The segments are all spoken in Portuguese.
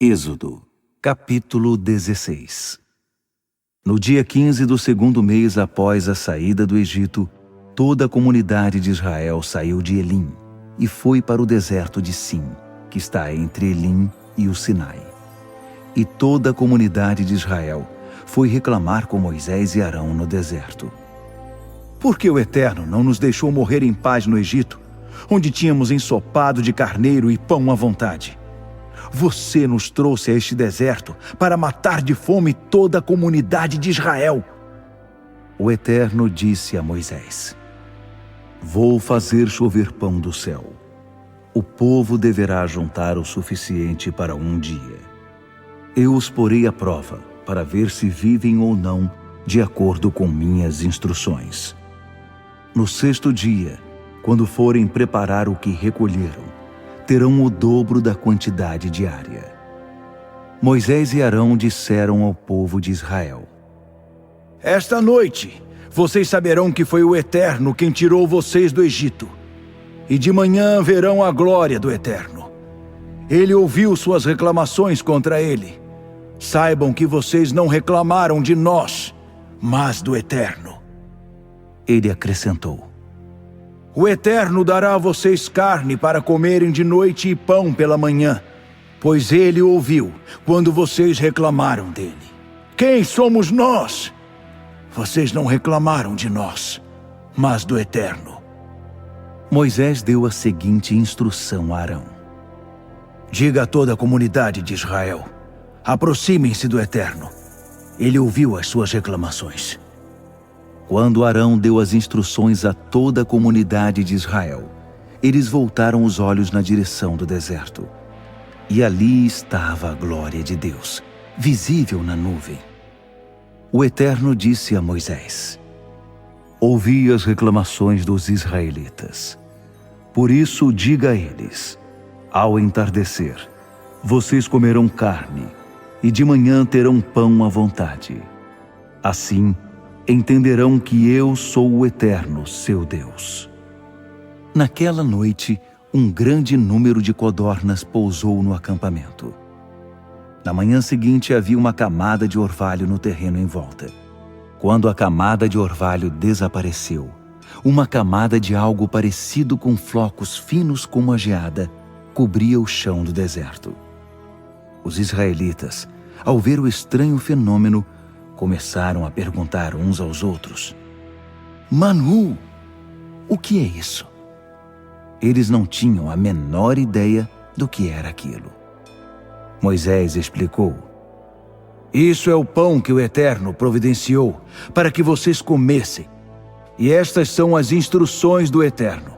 Êxodo, capítulo 16. No dia 15 do segundo mês após a saída do Egito, toda a comunidade de Israel saiu de Elim e foi para o deserto de Sim, que está entre Elim e o Sinai. E toda a comunidade de Israel foi reclamar com Moisés e Arão no deserto. Por que o Eterno não nos deixou morrer em paz no Egito, onde tínhamos ensopado de carneiro e pão à vontade? Você nos trouxe a este deserto para matar de fome toda a comunidade de Israel. O Eterno disse a Moisés: Vou fazer chover pão do céu. O povo deverá juntar o suficiente para um dia. Eu os porei à prova para ver se vivem ou não de acordo com minhas instruções. No sexto dia, quando forem preparar o que recolheram, terão o dobro da quantidade diária. Moisés e Arão disseram ao povo de Israel: Esta noite vocês saberão que foi o Eterno quem tirou vocês do Egito, e de manhã verão a glória do Eterno. Ele ouviu suas reclamações contra ele. Saibam que vocês não reclamaram de nós, mas do Eterno. Ele acrescentou: O Eterno dará a vocês carne para comerem de noite e pão pela manhã, pois ele ouviu quando vocês reclamaram dele. Quem somos nós? Vocês não reclamaram de nós, mas do Eterno. Moisés deu a seguinte instrução a Arão: Diga a toda a comunidade de Israel: aproximem-se do Eterno. Ele ouviu as suas reclamações. Quando Arão deu as instruções a toda a comunidade de Israel, eles voltaram os olhos na direção do deserto. E ali estava a glória de Deus, visível na nuvem. O Eterno disse a Moisés: Ouvi as reclamações dos israelitas. Por isso diga a eles: ao entardecer, vocês comerão carne, e de manhã terão pão à vontade. Assim, entenderão que eu sou o Eterno, seu Deus. Naquela noite, um grande número de codornas pousou no acampamento. Na manhã seguinte havia uma camada de orvalho no terreno em volta. Quando a camada de orvalho desapareceu, uma camada de algo parecido com flocos finos como a geada cobria o chão do deserto. Os israelitas, ao ver o estranho fenômeno, começaram a perguntar uns aos outros: Manu, o que é isso? Eles não tinham a menor ideia do que era aquilo. Moisés explicou: Isso é o pão que o Eterno providenciou para que vocês comessem. E estas são as instruções do Eterno.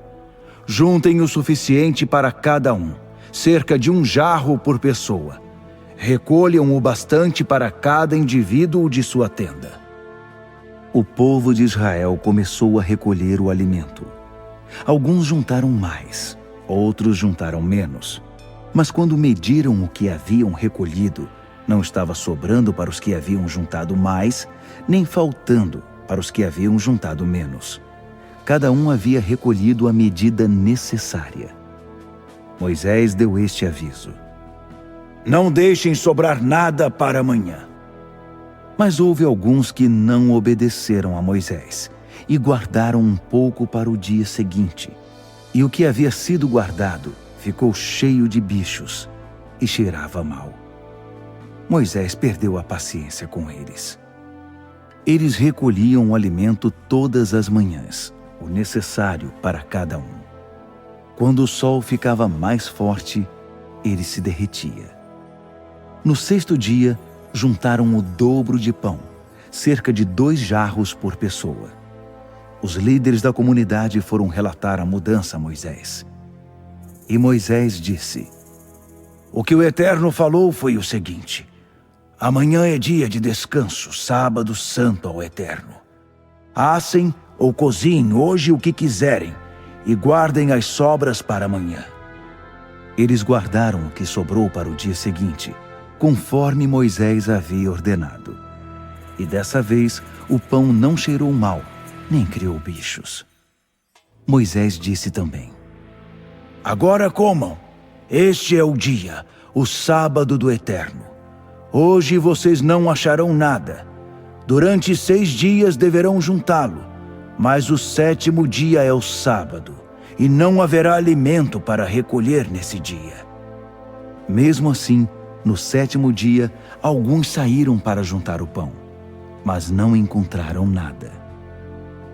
Juntem o suficiente para cada um, cerca de 1 jarro por pessoa. Recolham o bastante para cada indivíduo de sua tenda. O povo de Israel começou a recolher o alimento. Alguns juntaram mais, outros juntaram menos. Mas quando mediram o que haviam recolhido, não estava sobrando para os que haviam juntado mais, nem faltando para os que haviam juntado menos. Cada um havia recolhido a medida necessária. Moisés deu este aviso: Não deixem sobrar nada para amanhã. Mas houve alguns que não obedeceram a Moisés e guardaram um pouco para o dia seguinte. E o que havia sido guardado ficou cheio de bichos e cheirava mal. Moisés perdeu a paciência com eles. Eles recolhiam o alimento todas as manhãs, o necessário para cada um. Quando o sol ficava mais forte, ele se derretia. No sexto dia, juntaram o dobro de pão, cerca de 2 jarros por pessoa. Os líderes da comunidade foram relatar a mudança a Moisés. E Moisés disse: O que o Eterno falou foi o seguinte: Amanhã é dia de descanso, sábado santo ao Eterno. Assem ou cozinhem hoje o que quiserem e guardem as sobras para amanhã. Eles guardaram o que sobrou para o dia seguinte, conforme Moisés havia ordenado. E dessa vez o pão não cheirou mal, nem criou bichos. Moisés disse também: Agora comam, este é o dia, o sábado do Eterno. Hoje vocês não acharão nada. Durante 6 dias deverão juntá-lo, mas o 7º dia é o sábado, e não haverá alimento para recolher nesse dia. Mesmo assim, no 7º dia, alguns saíram para juntar o pão, mas não encontraram nada.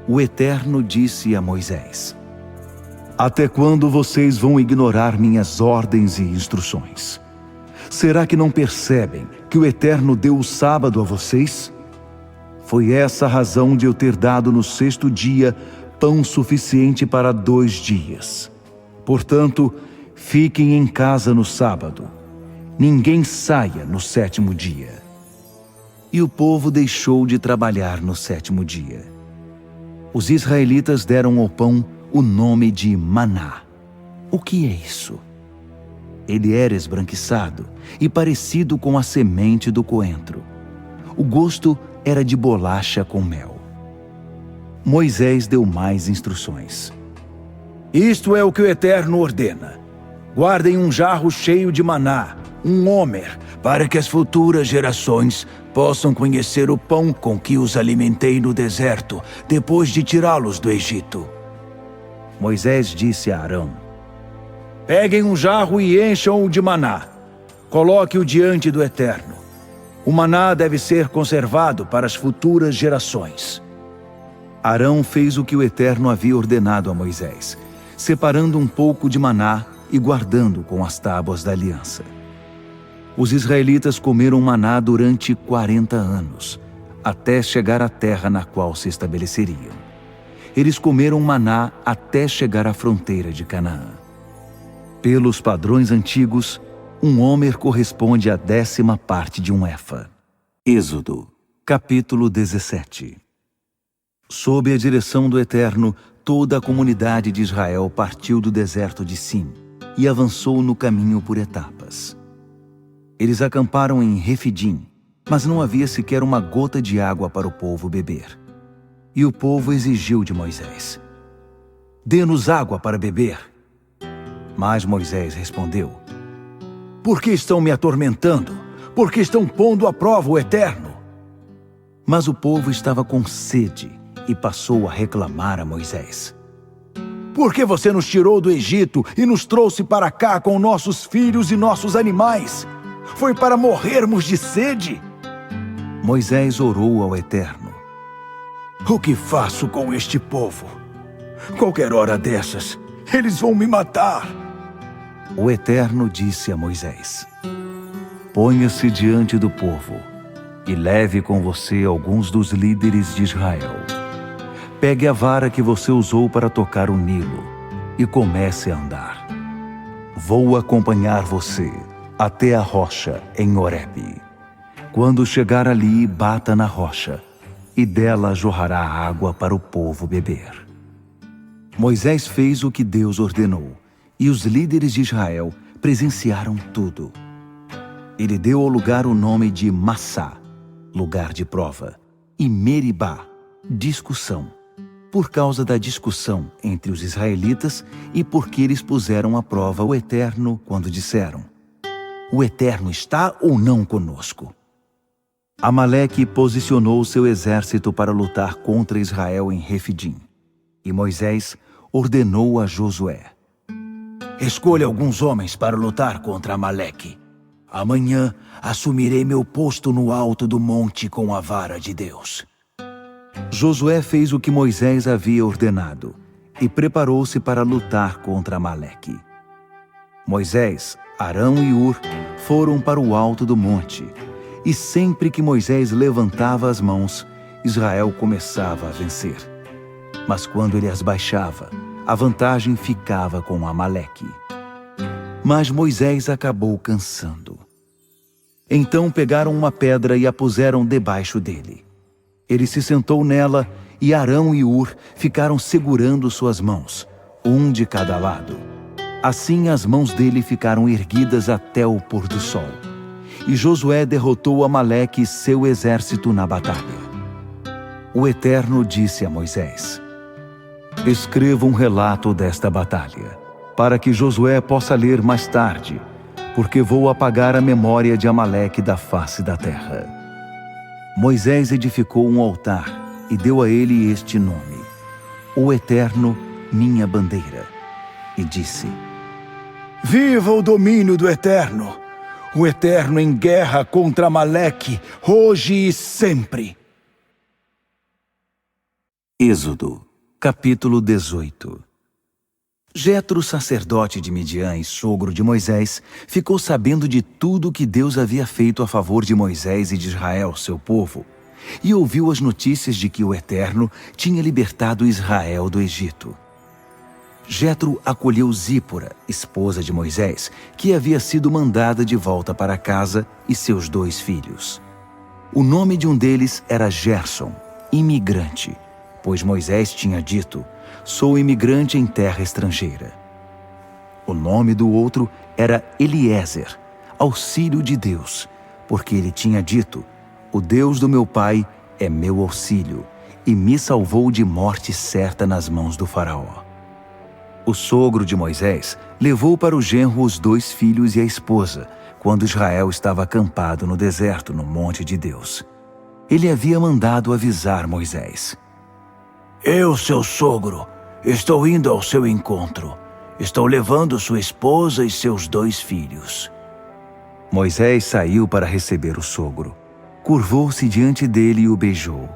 O Eterno disse a Moisés: Até quando vocês vão ignorar minhas ordens e instruções? Será que não percebem que o Eterno deu o sábado a vocês? Foi essa a razão de eu ter dado no 6º dia pão suficiente para 2 dias. Portanto, fiquem em casa no sábado. Ninguém saia no 7º dia. E o povo deixou de trabalhar no 7º dia. Os israelitas deram ao pão o nome de maná. O que é isso? Ele era esbranquiçado e parecido com a semente do coentro. O gosto era de bolacha com mel. Moisés deu mais instruções. Isto é o que o Eterno ordena. Guardem um jarro cheio de maná, um homer, para que as futuras gerações possam conhecer o pão com que os alimentei no deserto, depois de tirá-los do Egito. Moisés disse a Arão: Peguem um jarro e encham-o de maná. Coloque-o diante do Eterno. O maná deve ser conservado para as futuras gerações. Arão fez o que o Eterno havia ordenado a Moisés, separando um pouco de maná e guardando com as tábuas da aliança. Os israelitas comeram maná durante 40 anos, até chegar à terra na qual se estabeleceriam. Eles comeram maná até chegar à fronteira de Canaã. Pelos padrões antigos, um homer corresponde à 10ª parte de um efa. Êxodo, capítulo 17. Sob a direção do Eterno, toda a comunidade de Israel partiu do deserto de Sim e avançou no caminho por etapas. Eles acamparam em Refidim, mas não havia sequer uma gota de água para o povo beber. E o povo exigiu de Moisés: Dê-nos água para beber. Mas Moisés respondeu: Por que estão me atormentando? Por que estão pondo à prova o Eterno? Mas o povo estava com sede e passou a reclamar a Moisés: Por que você nos tirou do Egito e nos trouxe para cá com nossos filhos e nossos animais? Foi para morrermos de sede? Moisés orou ao Eterno: O que faço com este povo? Qualquer hora dessas, eles vão me matar. O Eterno disse a Moisés: Ponha-se diante do povo e leve com você alguns dos líderes de Israel. Pegue a vara que você usou para tocar o Nilo e comece a andar. Vou acompanhar você até a rocha em Horebe. Quando chegar ali, bata na rocha, e dela jorrará água para o povo beber. Moisés fez o que Deus ordenou, e os líderes de Israel presenciaram tudo. Ele deu ao lugar o nome de Massá, lugar de prova, e Meribá, discussão, por causa da discussão entre os israelitas e porque eles puseram à prova o Eterno quando disseram: O Eterno está ou não conosco? Amaleque posicionou seu exército para lutar contra Israel em Refidim. E Moisés ordenou a Josué: Escolha alguns homens para lutar contra Amaleque. Amanhã assumirei meu posto no alto do monte com a vara de Deus. Josué fez o que Moisés havia ordenado e preparou-se para lutar contra Amaleque. Moisés, Arão e Hur foram para o alto do monte, e sempre que Moisés levantava as mãos, Israel começava a vencer. Mas quando ele as baixava, a vantagem ficava com Amaleque. Mas Moisés acabou cansando. Então pegaram uma pedra e a puseram debaixo dele. Ele se sentou nela e Arão e Hur ficaram segurando suas mãos, um de cada lado. Assim as mãos dele ficaram erguidas até o pôr do sol. E Josué derrotou Amaleque e seu exército na batalha. O Eterno disse a Moisés: Escreva um relato desta batalha, para que Josué possa ler mais tarde, porque vou apagar a memória de Amaleque da face da terra. Moisés edificou um altar e deu a ele este nome: O Eterno, minha bandeira. E disse: Viva o domínio do Eterno! O Eterno em guerra contra Amaleque, hoje e sempre. Êxodo, capítulo 18. Jetro, sacerdote de Midian e sogro de Moisés, ficou sabendo de tudo que Deus havia feito a favor de Moisés e de Israel, seu povo, e ouviu as notícias de que o Eterno tinha libertado Israel do Egito. Jetro acolheu Zípora, esposa de Moisés, que havia sido mandada de volta para casa, e seus 2 filhos. O nome de um deles era Gerson, imigrante, pois Moisés tinha dito: Sou imigrante em terra estrangeira. O nome do outro era Eliezer, auxílio de Deus, porque ele tinha dito: O Deus do meu pai é meu auxílio, e me salvou de morte certa nas mãos do faraó. O sogro de Moisés levou para o genro os 2 filhos e a esposa, quando Israel estava acampado no deserto, no monte de Deus. Ele havia mandado avisar Moisés: Eu, seu sogro, estou indo ao seu encontro. Estou levando sua esposa e seus 2 filhos. Moisés saiu para receber o sogro. Curvou-se diante dele e o beijou.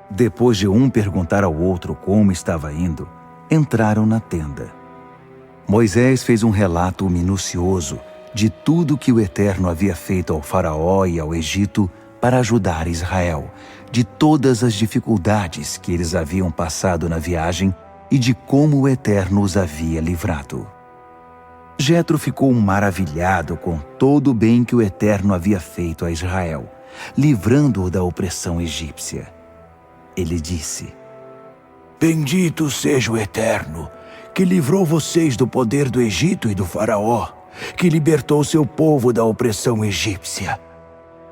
Depois de um perguntar ao outro como estava indo, entraram na tenda. Moisés fez um relato minucioso de tudo que o Eterno havia feito ao faraó e ao Egito para ajudar Israel, de todas as dificuldades que eles haviam passado na viagem e de como o Eterno os havia livrado. Jetro ficou maravilhado com todo o bem que o Eterno havia feito a Israel, livrando-o da opressão egípcia. Ele disse: Bendito seja o Eterno, que livrou vocês do poder do Egito e do faraó, que libertou seu povo da opressão egípcia.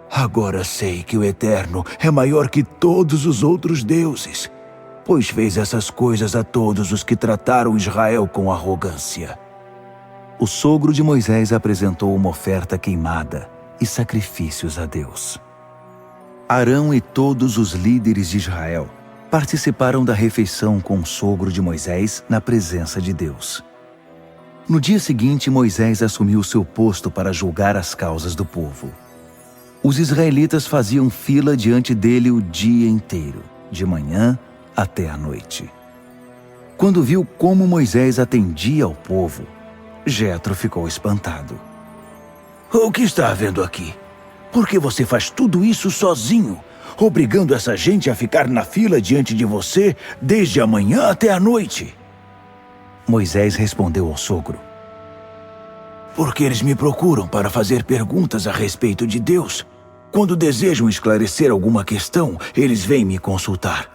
Agora sei que o Eterno é maior que todos os outros deuses, pois fez essas coisas a todos os que trataram Israel com arrogância. O sogro de Moisés apresentou uma oferta queimada e sacrifícios a Deus. Arão e todos os líderes de Israel participaram da refeição com o sogro de Moisés na presença de Deus. No dia seguinte, Moisés assumiu seu posto para julgar as causas do povo. Os israelitas faziam fila diante dele o dia inteiro, de manhã até a noite. Quando viu como Moisés atendia ao povo, Jetro ficou espantado. O que está havendo aqui? Por que você faz tudo isso sozinho, obrigando essa gente a ficar na fila diante de você desde a manhã até a noite? Moisés respondeu ao sogro: Porque eles me procuram para fazer perguntas a respeito de Deus. Quando desejam esclarecer alguma questão, eles vêm me consultar.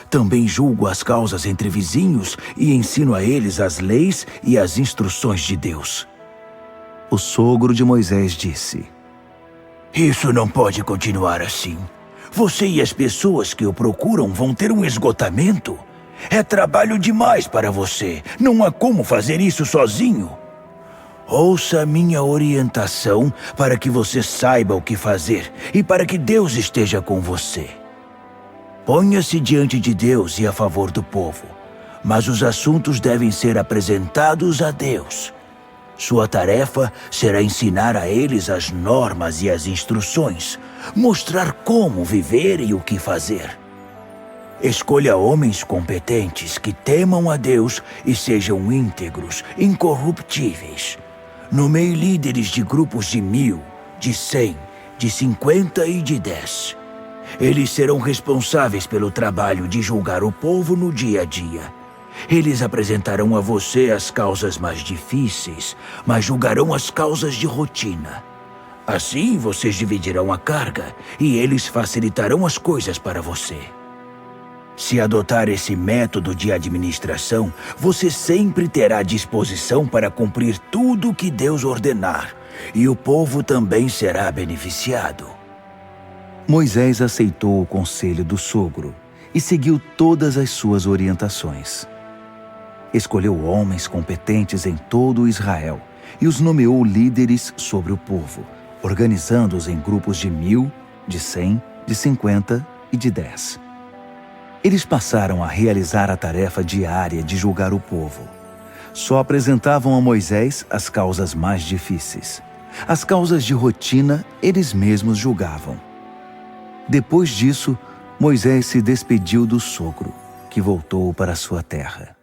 Também julgo as causas entre vizinhos e ensino a eles as leis e as instruções de Deus. O sogro de Moisés disse: Isso não pode continuar assim. Você e as pessoas que o procuram vão ter um esgotamento. É trabalho demais para você. Não há como fazer isso sozinho. Ouça a minha orientação para que você saiba o que fazer e para que Deus esteja com você. Ponha-se diante de Deus e a favor do povo, mas os assuntos devem ser apresentados a Deus. Sua tarefa será ensinar a eles as normas e as instruções, mostrar como viver e o que fazer. Escolha homens competentes que temam a Deus e sejam íntegros, incorruptíveis. Nomeie líderes de grupos de 1000, de 100, de 50 e de 10. Eles serão responsáveis pelo trabalho de julgar o povo no dia a dia. Eles apresentarão a você as causas mais difíceis, mas julgarão as causas de rotina. Assim, vocês dividirão a carga e eles facilitarão as coisas para você. Se adotar esse método de administração, você sempre terá disposição para cumprir tudo o que Deus ordenar, e o povo também será beneficiado. Moisés aceitou o conselho do sogro e seguiu todas as suas orientações. Escolheu homens competentes em todo Israel e os nomeou líderes sobre o povo, organizando-os em grupos de 1.000, de 100, de 50 e de 10. Eles passaram a realizar a tarefa diária de julgar o povo. Só apresentavam a Moisés as causas mais difíceis. As causas de rotina eles mesmos julgavam. Depois disso, Moisés se despediu do sogro, que voltou para sua terra.